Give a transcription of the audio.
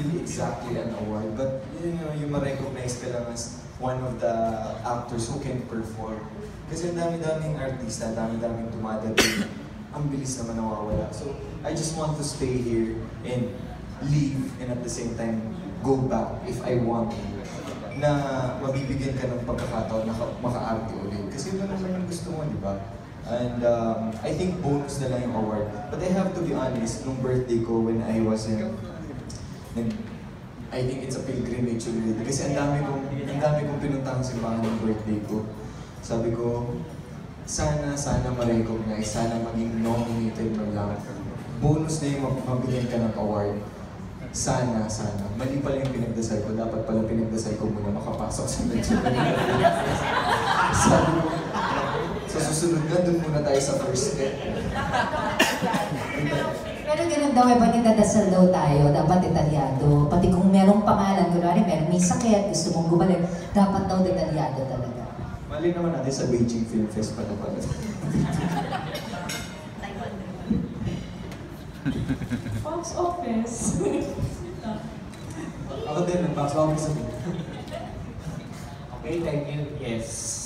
really exactly an award, but you know, yung ma-recognize ka lang as one of the actors who can perform. Kasi ang dami-daming artista, dami-daming dumadating, ang bilis naman nawawala. So, I just want to stay here and leave, and at the same time, go back if I want na mabibigyan ka ng pagkakataon na maka-arte ulit. Kasi yun naman yung gusto mo, di ba? And I think bonus na lang yung award. But I have to be honest, nung birthday ko when I was in, I think it's a pilgrimage already. Kasi ang dami kong pinuntang simbahan ng birthday ko. Sabi ko, sana ma-recognize, sana maging nominated man lang. Bonus na yung mabigyan ka ng award. Sana. Mali pala yung pinagdasal ko. Dapat pala pinagdasal ko muna makapasok sa medyo. Sabi ko, sa susunod na, dun muna tayo sa first step. Pero ganun daw, pag nagdadasal daw tayo, dapat detalyado. Pati kung merong pangalan, kunwari may sakit, gusto mong gumaling, dapat daw detalyado talaga. Mali naman natin sa Beijing Film Fest pala. Box office. Ako din, box office ako. Okay, thank you. Yes.